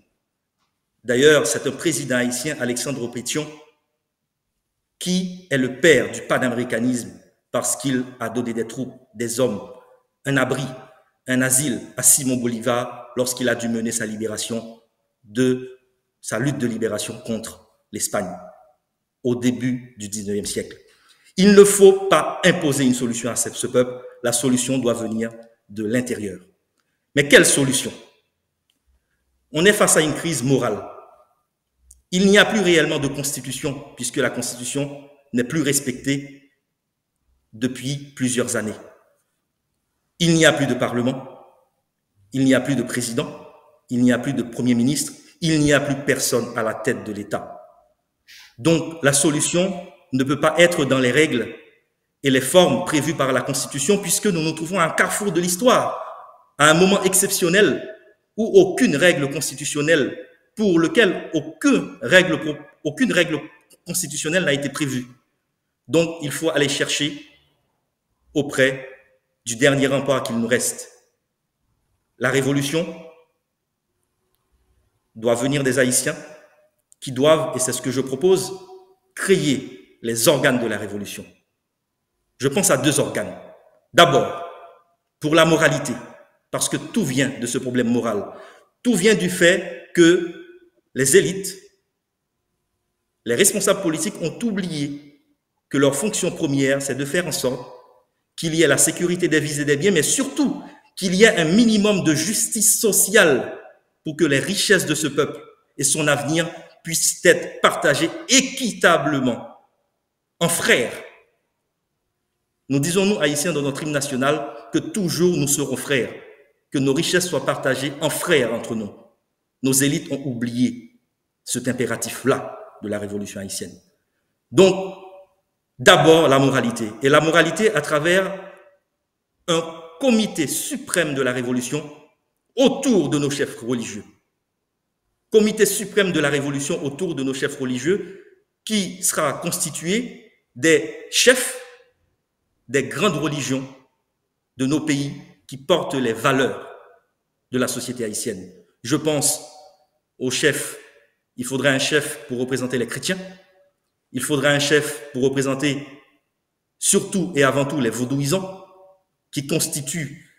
D'ailleurs, c'est un président haïtien, Alexandre Pétion, qui est le père du panaméricanisme parce qu'il a donné des troupes, des hommes, un abri, un asile à Simon Bolivar lorsqu'il a dû mener sa libération sa lutte de libération contre l'Espagne au début du 19e siècle. Il ne faut pas imposer une solution à ce peuple. La solution doit venir de l'intérieur. Mais quelle solution? On est face à une crise morale. Il n'y a plus réellement de constitution, puisque la constitution n'est plus respectée depuis plusieurs années. Il n'y a plus de parlement, il n'y a plus de président, il n'y a plus de premier ministre, il n'y a plus personne à la tête de l'État. Donc, la solution ne peut pas être dans les règles et les formes prévues par la Constitution, puisque nous nous trouvons à un carrefour de l'histoire, à un moment exceptionnel où aucune règle constitutionnelle pour lequel aucune règle constitutionnelle n'a été prévue. Donc, il faut aller chercher auprès du dernier rempart qu'il nous reste. La révolution doit venir des Haïtiens qui doivent, et c'est ce que je propose, créer les organes de la révolution. Je pense à 2 organes. D'abord, pour la moralité, parce que tout vient de ce problème moral. Tout vient du fait que les élites, les responsables politiques ont oublié que leur fonction première, c'est de faire en sorte qu'il y ait la sécurité des vies et des biens, mais surtout qu'il y ait un minimum de justice sociale pour que les richesses de ce peuple et son avenir puissent être partagées équitablement en frères. Nous disons, nous, Haïtiens, dans notre hymne national, que toujours nous serons frères, que nos richesses soient partagées en frères entre nous. Nos élites ont oublié cet impératif-là de la révolution haïtienne. Donc, d'abord, la moralité. Et la moralité à travers un comité suprême de la révolution autour de nos chefs religieux. Comité suprême de la révolution autour de nos chefs religieux qui sera constitué des chefs des grandes religions de nos pays qui portent les valeurs de la société haïtienne. Je pense aux chefs. Il faudrait un chef pour représenter les chrétiens. Il faudrait un chef pour représenter surtout et avant tout les vaudouisants, qui constituent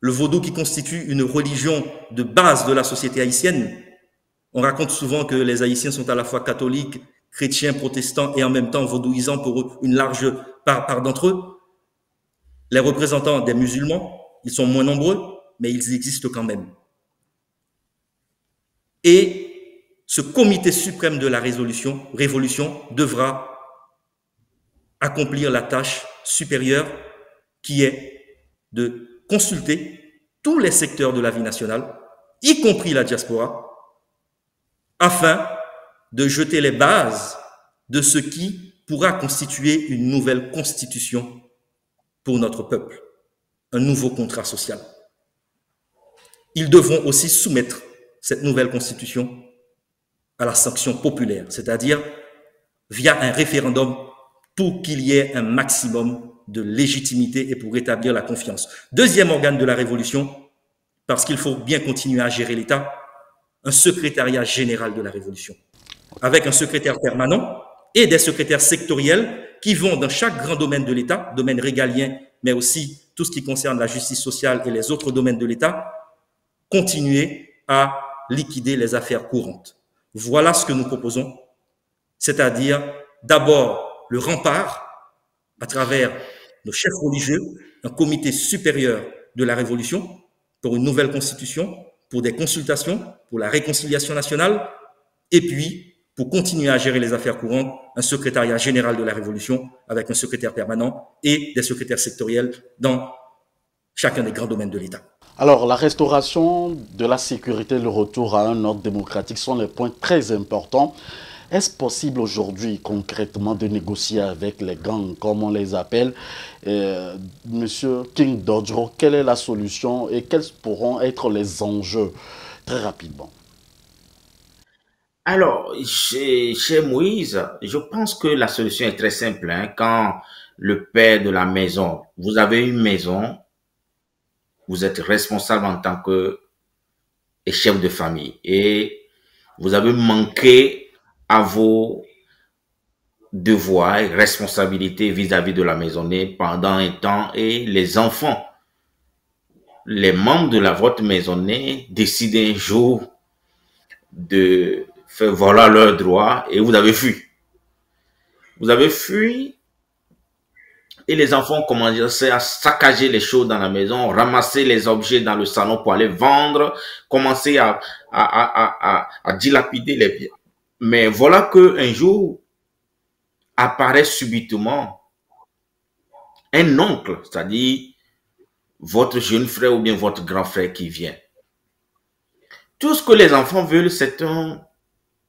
le vaudou, qui constitue une religion de base de la société haïtienne. On raconte souvent que les Haïtiens sont à la fois catholiques, chrétiens, protestants et en même temps vaudouisants pour une large part d'entre eux. Les représentants des musulmans, ils sont moins nombreux, mais ils existent quand même. Et ce comité suprême de la révolution devra accomplir la tâche supérieure qui est de consulter tous les secteurs de la vie nationale, y compris la diaspora, afin de jeter les bases de ce qui pourra constituer une nouvelle constitution pour notre peuple, un nouveau contrat social. Ils devront aussi soumettre cette nouvelle constitution à la sanction populaire, c'est-à-dire via un référendum pour qu'il y ait un maximum de légitimité et pour rétablir la confiance. Deuxième organe de la révolution, parce qu'il faut bien continuer à gérer l'État, un secrétariat général de la révolution, avec un secrétaire permanent et des secrétaires sectoriels qui vont dans chaque grand domaine de l'État, domaine régalien, mais aussi tout ce qui concerne la justice sociale et les autres domaines de l'État, continuer à liquider les affaires courantes. Voilà ce que nous proposons, c'est-à-dire d'abord le rempart à travers nos chefs religieux, un comité supérieur de la révolution pour une nouvelle constitution, pour des consultations, pour la réconciliation nationale, et puis pour continuer à gérer les affaires courantes, un secrétariat général de la révolution avec un secrétaire permanent et des secrétaires sectoriels dans chacun des grands domaines de l'État. Alors, la restauration de la sécurité et le retour à un ordre démocratique sont les points très importants. Est-ce possible aujourd'hui, concrètement, de négocier avec les gangs, comme on les appelle? Monsieur King Dodgero, quelle est la solution et quels pourront être les enjeux? Très rapidement. Alors, chez Moïse, je pense que la solution est très simple. Hein. Quand le père de la maison, vous avez une maison, vous êtes responsable en tant que chef de famille et vous avez manqué à vos devoirs et responsabilités vis-à-vis de la maisonnée pendant un temps et les enfants, les membres de votre maisonnée décident un jour de faire valoir leurs droits et vous avez fui. Vous avez fui et les enfants ont commencé à saccager les choses dans la maison, ramasser les objets dans le salon pour aller vendre, commencer à dilapider les biens. Mais voilà qu'un jour apparaît subitement un oncle, c'est-à-dire votre jeune frère ou bien votre grand frère qui vient. Tout ce que les enfants veulent, c'est un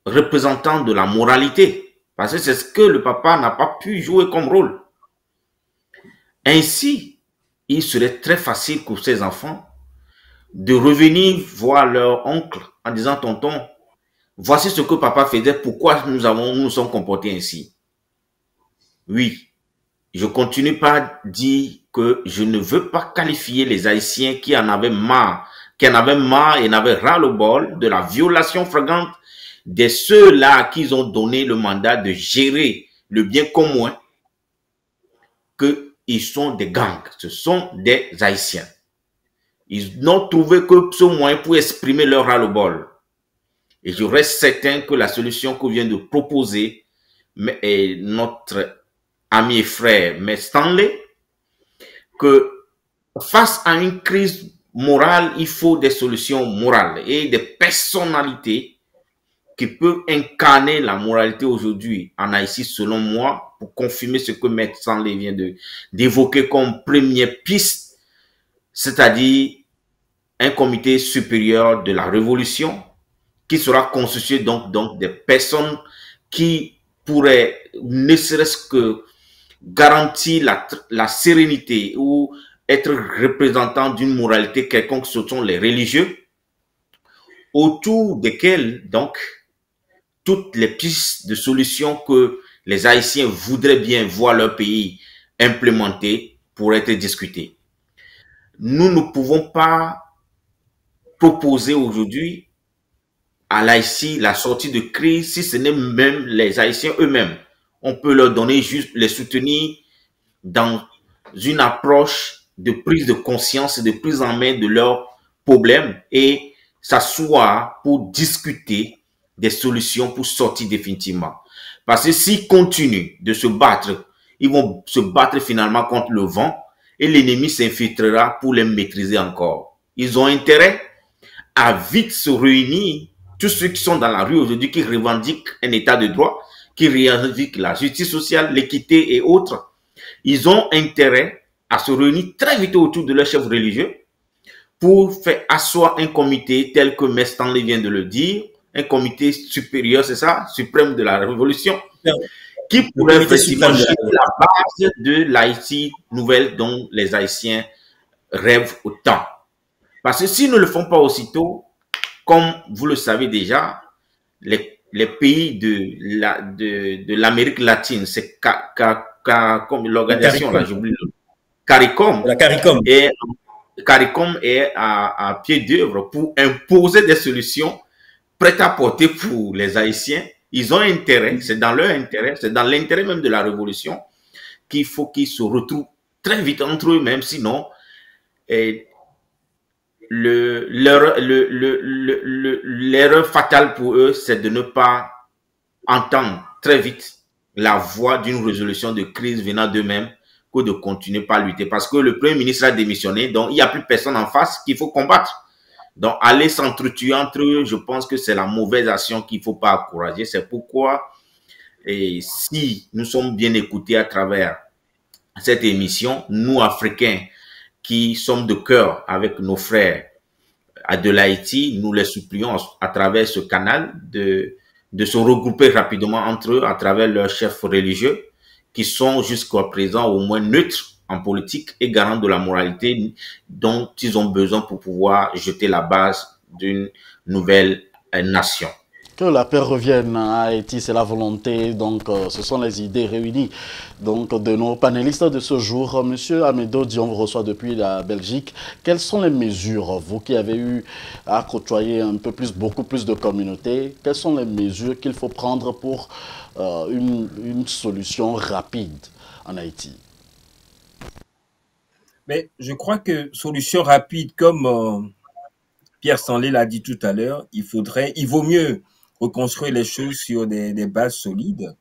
représentant de la moralité. Parce que c'est ce que le papa n'a pas pu jouer comme rôle. Ainsi, il serait très facile pour ces enfants de revenir voir leur oncle en disant « Tonton, voici ce que papa faisait, pourquoi nous sommes comportés ainsi ?» Oui, je continue par dire que je ne veux pas qualifier les Haïtiens qui en avaient marre et n'avaient ras-le-bol de la violation flagrante de ceux-là à qui ils ont donné le mandat de gérer le bien commun, qu'ils sont des gangs, ce sont des Haïtiens. Ils n'ont trouvé que ce moyen pour exprimer leur ras-le-bol. Et je reste certain que la solution que vient de proposer notre ami et frère, mais Stanley, que face à une crise morale, il faut des solutions morales et des personnalités qui peuvent incarner la moralité aujourd'hui en Haïti, selon moi, pour confirmer ce que Maître Stanley vient d'évoquer comme première piste, c'est-à-dire un comité supérieur de la révolution qui sera constitué donc des personnes qui pourraient ne serait-ce que garantir la sérénité ou être représentant d'une moralité quelconque, ce sont les religieux, autour desquels donc toutes les pistes de solutions que les Haïtiens voudraient bien voir leur pays implémenté pour être discuté. Nous ne pouvons pas proposer aujourd'hui à l'Haïti la sortie de crise si ce n'est même les Haïtiens eux-mêmes. On peut leur donner juste, les soutenir dans une approche de prise de conscience et de prise en main de leurs problèmes et s'asseoir pour discuter des solutions pour sortir définitivement. Parce que s'ils continuent de se battre, ils vont se battre finalement contre le vent et l'ennemi s'infiltrera pour les maîtriser encore. Ils ont intérêt à vite se réunir, tous ceux qui sont dans la rue aujourd'hui, qui revendiquent un état de droit, qui revendiquent la justice sociale, l'équité et autres. Ils ont intérêt à se réunir très vite autour de leur chef religieux pour faire asseoir un comité tel que M. Stanley vient de le dire, un comité supérieur, c'est ça, suprême de la révolution, qui pourrait effectivement gérer la base de l'Haïti nouvelle dont les Haïtiens rêvent autant. Parce que s'ils ne le font pas aussitôt, comme vous le savez déjà, les pays de l'Amérique latine, c'est comme l'organisation, là, j'oublie le CARICOM. La CARICOM. Et CARICOM est à pied d'œuvre pour imposer des solutions prêtes à porter pour les Haïtiens. Ils ont intérêt, c'est dans leur intérêt, c'est dans l'intérêt même de la révolution qu'il faut qu'ils se retrouvent très vite entre eux-mêmes, sinon l'erreur fatale pour eux, c'est de ne pas entendre très vite la voix d'une résolution de crise venant d'eux-mêmes que de continuer par lutter. Parce que le Premier ministre a démissionné, donc il n'y a plus personne en face qu'il faut combattre. Donc aller s'entretuer entre eux, je pense que c'est la mauvaise action qu'il ne faut pas encourager. C'est pourquoi, et si nous sommes bien écoutés à travers cette émission, nous Africains qui sommes de cœur avec nos frères de l'Haïti, nous les supplions à travers ce canal de se regrouper rapidement entre eux à travers leurs chefs religieux qui sont jusqu'à présent au moins neutres en politique et garants de la moralité dont ils ont besoin pour pouvoir jeter la base d'une nouvelle nation. Que la paix revienne à Haïti, c'est la volonté, donc ce sont les idées réunies donc, de nos panélistes de ce jour. Monsieur Amédo Dion vous reçoit depuis la Belgique. Quelles sont les mesures, vous qui avez eu à côtoyer un peu plus, beaucoup plus de communautés, quelles sont les mesures qu'il faut prendre pour une solution rapide en Haïti? Mais je crois que solution rapide, comme Pierre Stanley l'a dit tout à l'heure, il vaut mieux reconstruire les choses sur des bases solides.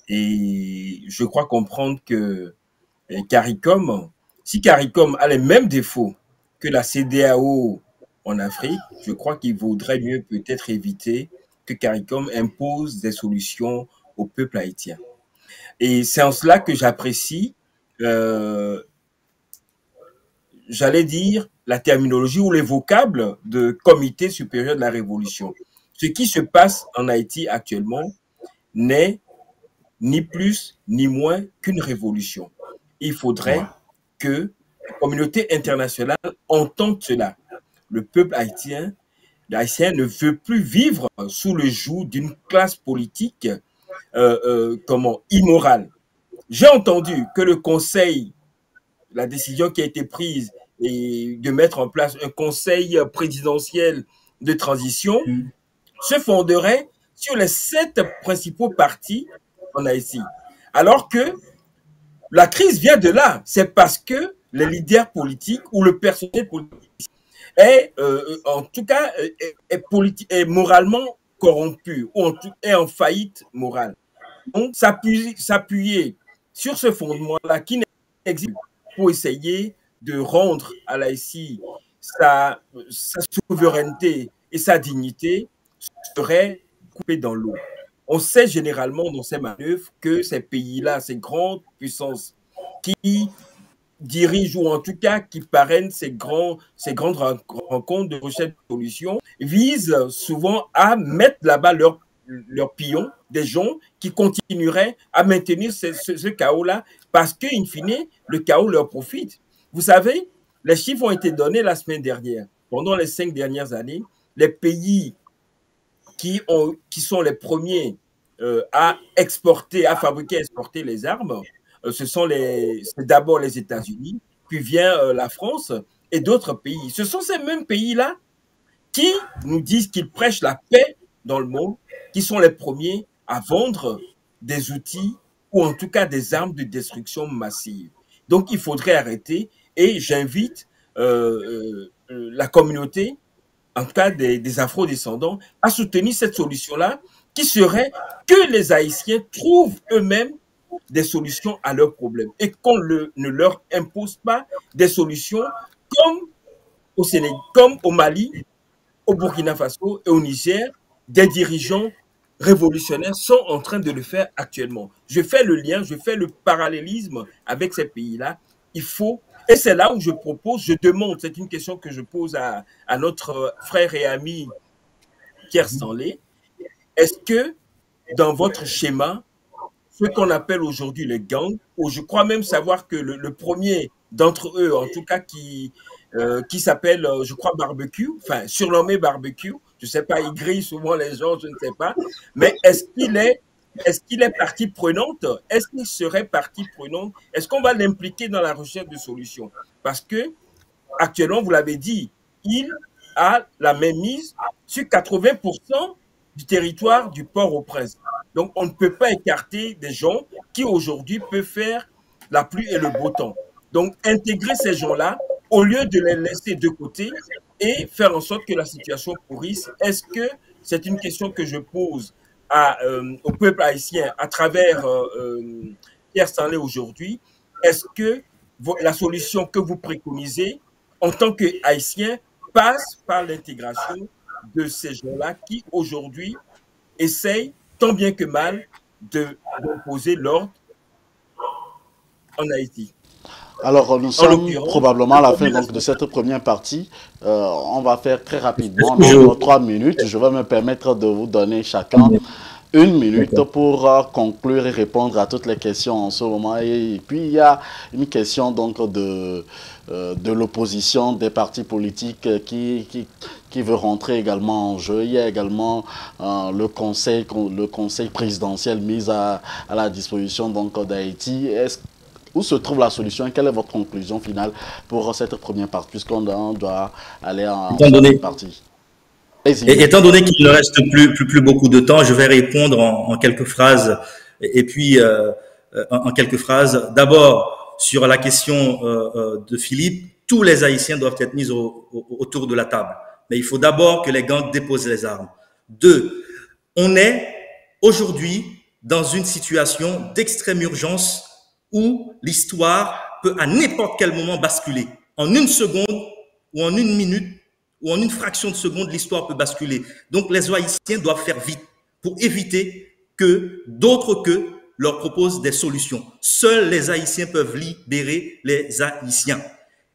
Et je crois comprendre que CARICOM, si CARICOM a les mêmes défauts que la CEDEAO en Afrique, je crois qu'il vaudrait mieux peut-être éviter que CARICOM impose des solutions au peuple haïtien. Et c'est en cela que j'apprécie, j'allais dire, la terminologie ou les vocables de Comité supérieur de la révolution. Ce qui se passe en Haïti actuellement n'est ni plus ni moins qu'une révolution. Il faudrait que la communauté internationale entende cela. Le peuple haïtien ne veut plus vivre sous le joug d'une classe politique immorale. J'ai entendu que le Conseil, la décision qui a été prise et de mettre en place un conseil présidentiel de transition se fonderait sur les 7 principaux partis en Haïti. Alors que la crise vient de là. C'est parce que les leaders politiques ou le personnel politique est, en tout cas, est moralement corrompu ou est en faillite morale. Donc, s'appuyer sur ce fondement-là qui n'existe pour essayer de rendre à l'Haïti sa souveraineté et sa dignité serait coupé dans l'eau. On sait généralement dans ces manœuvres que ces pays-là, ces grandes puissances qui dirigent ou en tout cas qui parrainent ces grandes rencontres de recherche de solutions visent souvent à mettre là-bas leurs pions, des gens qui continueraient à maintenir ce chaos-là parce qu'in fine, le chaos leur profite. Vous savez, les chiffres ont été donnés la semaine dernière. Pendant les 5 dernières années, les pays qui sont les premiers à exporter, à fabriquer, exporter les armes, c'est d'abord les États-Unis, puis vient la France et d'autres pays. Ce sont ces mêmes pays-là qui nous disent qu'ils prêchent la paix dans le monde, qui sont les premiers à vendre des outils ou en tout cas des armes de destruction massive. Donc il faudrait arrêter et j'invite la communauté, en tout cas des afro-descendants, à soutenir cette solution-là qui serait que les Haïtiens trouvent eux-mêmes des solutions à leurs problèmes et qu'on ne leur impose pas des solutions comme au Sénégal, comme au Mali, au Burkina Faso et au Niger, des dirigeants révolutionnaires sont en train de le faire actuellement. Je fais le lien, je fais le parallélisme avec ces pays-là. Il faut, et c'est là où je propose, je demande, c'est une question que je pose à notre frère et ami Pierre Stanley, est-ce que dans votre schéma, ce qu'on appelle aujourd'hui les gangs, ou je crois même savoir que le premier d'entre eux, en tout cas qui s'appelle, je crois, Barbecue, enfin, surnommé Barbecue, je ne sais pas, il grille souvent les gens, je ne sais pas, mais est-ce qu'il est partie prenante? Est-ce qu'il serait partie prenante? Est-ce qu'on va l'impliquer dans la recherche de solutions? Parce que, actuellement, vous l'avez dit, il a la mainmise sur 80% du territoire du Port-au-Prince. Donc, on ne peut pas écarter des gens qui, aujourd'hui, peuvent faire la pluie et le beau temps. Donc, intégrer ces gens-là, au lieu de les laisser de côté et faire en sorte que la situation pourrisse, est-ce que c'est une question que je pose au peuple haïtien à travers Pierre Stanley aujourd'hui? Est-ce que la solution que vous préconisez en tant que Haïtien passe par l'intégration de ces gens-là qui aujourd'hui essayent tant bien que mal d'imposer l'ordre en Haïti? Alors, nous sommes probablement à la fin donc, de cette première partie. On va faire très rapidement, dans 3 minutes. Je vais me permettre de vous donner chacun 1 minute pour conclure et répondre à toutes les questions en ce moment. Et puis, il y a une question donc de l'opposition des partis politiques qui veut rentrer également en jeu. Il y a également le conseil présidentiel mis à la disposition d'Haïti. Où se trouve la solution? Quelle est votre conclusion finale pour cette première partie, puisqu'on doit aller en deuxième partie? Étant donné qu'il ne reste plus beaucoup de temps, je vais répondre en quelques phrases. Et puis, en quelques phrases, d'abord, sur la question de Philippe, tous les Haïtiens doivent être mis autour de la table. Mais il faut d'abord que les gangs déposent les armes. 2, on est aujourd'hui dans une situation d'extrême urgence où l'histoire peut à n'importe quel moment basculer. En 1 seconde ou en 1 minute ou en 1 fraction de seconde, l'histoire peut basculer. Donc les Haïtiens doivent faire vite pour éviter que d'autres leur proposent des solutions. Seuls les Haïtiens peuvent libérer les Haïtiens.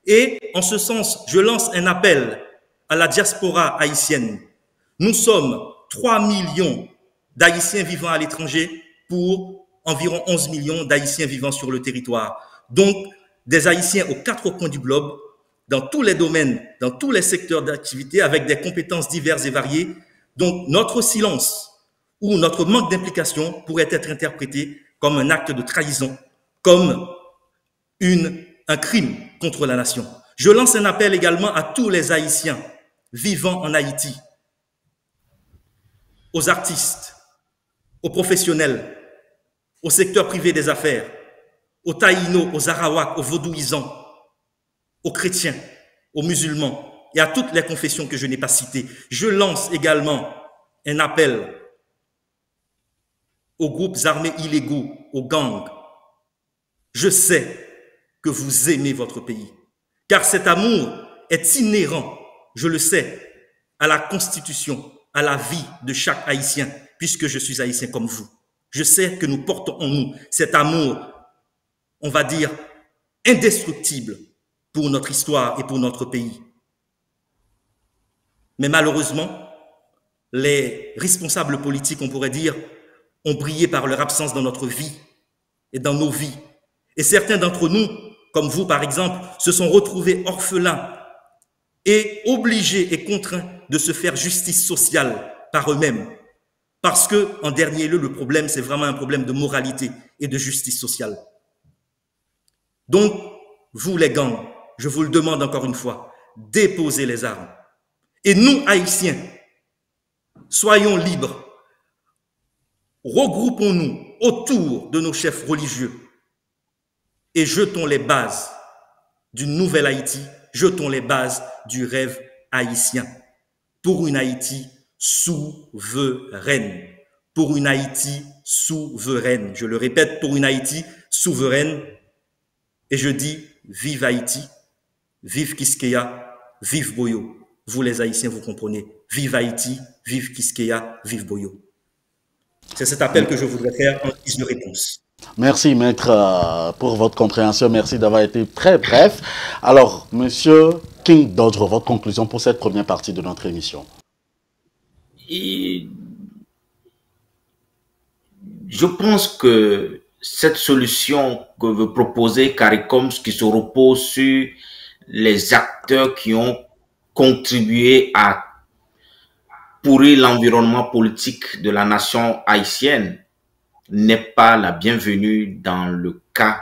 Et en ce sens, je lance un appel à la diaspora haïtienne. Nous sommes 3 millions d'Haïtiens vivant à l'étranger pour environ 11 millions d'Haïtiens vivant sur le territoire. Donc, des Haïtiens aux 4 coins du globe, dans tous les domaines, dans tous les secteurs d'activité, avec des compétences diverses et variées. Donc, notre silence ou notre manque d'implication pourrait être interprété comme un acte de trahison, comme un crime contre la nation. Je lance un appel également à tous les Haïtiens vivant en Haïti, aux artistes, aux professionnels, au secteur privé des affaires, aux taïnos, aux arawaks, aux vaudouisants, aux chrétiens, aux musulmans et à toutes les confessions que je n'ai pas citées. Je lance également un appel aux groupes armés illégaux, aux gangs. Je sais que vous aimez votre pays, car cet amour est inhérent, je le sais, à la constitution, à la vie de chaque Haïtien, puisque je suis Haïtien comme vous. Je sais que nous portons en nous cet amour, on va dire, indestructible pour notre histoire et pour notre pays. Mais malheureusement, les responsables politiques, on pourrait dire, ont brillé par leur absence dans notre vie et dans nos vies. Et certains d'entre nous, comme vous par exemple, se sont retrouvés orphelins et obligés et contraints de se faire justice sociale par eux-mêmes. Parce que, en dernier lieu, le problème, c'est vraiment un problème de moralité et de justice sociale. Donc, vous les gangs, je vous le demande encore une fois, déposez les armes. Et nous, Haïtiens, soyons libres. Regroupons-nous autour de nos chefs religieux et jetons les bases d'une nouvelle Haïti, jetons les bases du rêve haïtien pour une Haïti souveraine. Pour une Haïti souveraine. Je le répète, pour une Haïti souveraine. Et je dis, vive Haïti, vive Kiskeya, vive Boyo. Vous les Haïtiens, vous comprenez. Vive Haïti, vive Kiskeya, vive Boyo. C'est cet appel que je voudrais faire en guise de réponse. Merci, maître, pour votre compréhension. Merci d'avoir été très bref. Alors, monsieur King Dodgro, votre conclusion pour cette première partie de notre émission. Et je pense que cette solution que veut proposer CARICOM, qui se repose sur les acteurs qui ont contribué à pourrir l'environnement politique de la nation haïtienne, n'est pas la bienvenue dans le cas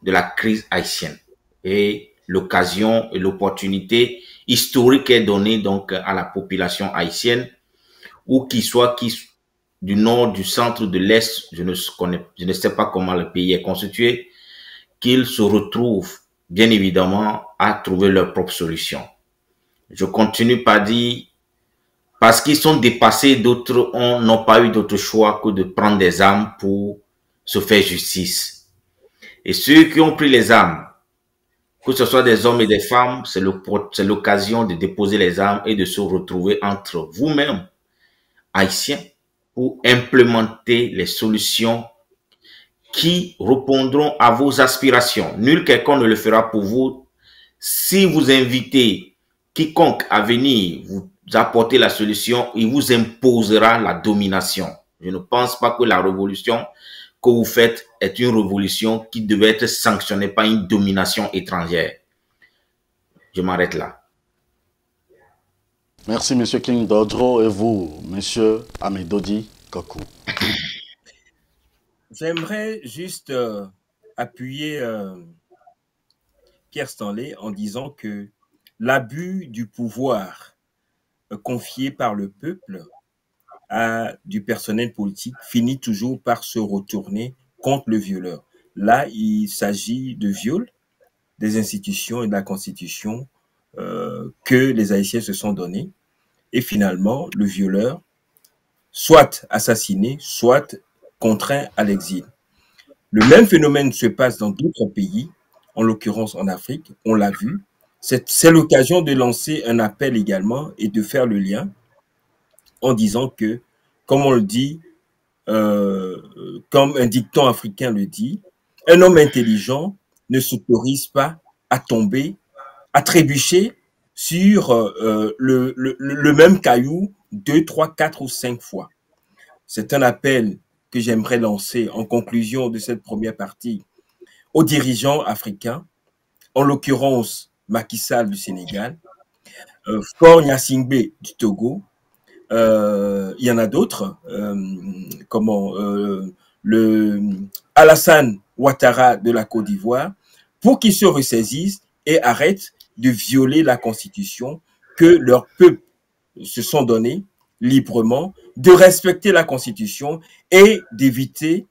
de la crise haïtienne. Et l'occasion et l'opportunité historique est donnée donc à la population haïtienne, ou qu'il soit du nord, du centre, de l'est, je ne sais pas comment le pays est constitué, qu'ils se retrouvent bien évidemment à trouver leur propre solution. Je continue par dire, parce qu'ils sont dépassés, d'autres n'ont pas eu d'autre choix que de prendre des armes pour se faire justice. Et ceux qui ont pris les armes, que ce soit des hommes et des femmes, c'est l'occasion de déposer les armes et de se retrouver entre vous-mêmes, Haïtiens, pour implémenter les solutions qui répondront à vos aspirations. Nul quelqu'un ne le fera pour vous. Si vous invitez quiconque à venir vous apporter la solution, il vous imposera la domination. Je ne pense pas que la révolution que vous faites est une révolution qui devait être sanctionnée par une domination étrangère. Je m'arrête là. Merci, monsieur King Dodgro. Et vous, monsieur Amedodi Kokou. J'aimerais juste appuyer Pierre Stanley en disant que l'abus du pouvoir confié par le peuple à du personnel politique finit toujours par se retourner contre le violeur. Là, il s'agit de viol des institutions et de la Constitution que les Haïtiens se sont donnés. Et finalement, le violeur, soit assassiné, soit contraint à l'exil. Le même phénomène se passe dans d'autres pays, en l'occurrence en Afrique, on l'a vu. C'est l'occasion de lancer un appel également et de faire le lien en disant que, comme on le dit, comme un dicton africain le dit, un homme intelligent ne s'autorise pas à tomber, à trébucher sur le même caillou 2, 3, 4 ou 5 fois. C'est un appel que j'aimerais lancer en conclusion de cette première partie aux dirigeants africains, en l'occurrence Macky Sall du Sénégal, Faure Gnassingbé du Togo, il y en a d'autres, le Alassane Ouattara de la Côte d'Ivoire, pour qu'ils se ressaisissent et arrêtent de violer la Constitution que leurs peuples se sont donnés librement, de respecter la Constitution et d'éviter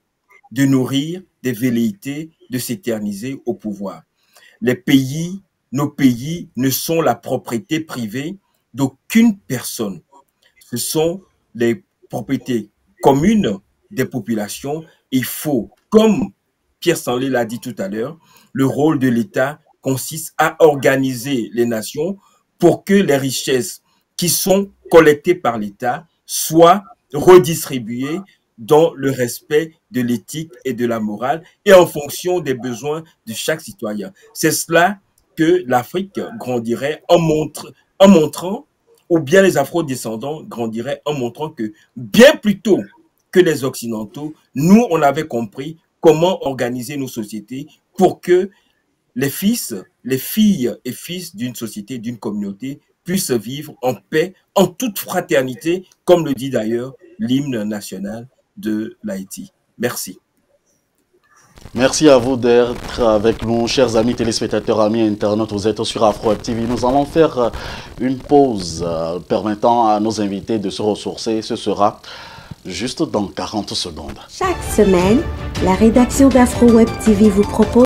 de nourrir des velléités de s'éterniser au pouvoir. Nos pays ne sont la propriété privée d'aucune personne. Ce sont les propriétés communes des populations. Il faut, comme Pierre Stanley l'a dit tout à l'heure, le rôle de l'État consiste à organiser les nations pour que les richesses qui sont collectées par l'État soient redistribuées dans le respect de l'éthique et de la morale et en fonction des besoins de chaque citoyen. C'est cela que l'Afrique grandirait en montrant, ou bien les afro-descendants grandiraient en montrant que bien plus tôt que les Occidentaux, nous, on avait compris comment organiser nos sociétés pour que les filles et fils d'une société, d'une communauté puissent vivre en paix, en toute fraternité, comme le dit d'ailleurs l'hymne national de l'Haïti. Merci. Merci à vous d'être avec nous, chers amis téléspectateurs, amis internautes. Vous êtes sur Afro Web TV. Nous allons faire une pause permettant à nos invités de se ressourcer. Ce sera juste dans 40 secondes. Chaque semaine, la rédaction d'Afro Web TV vous propose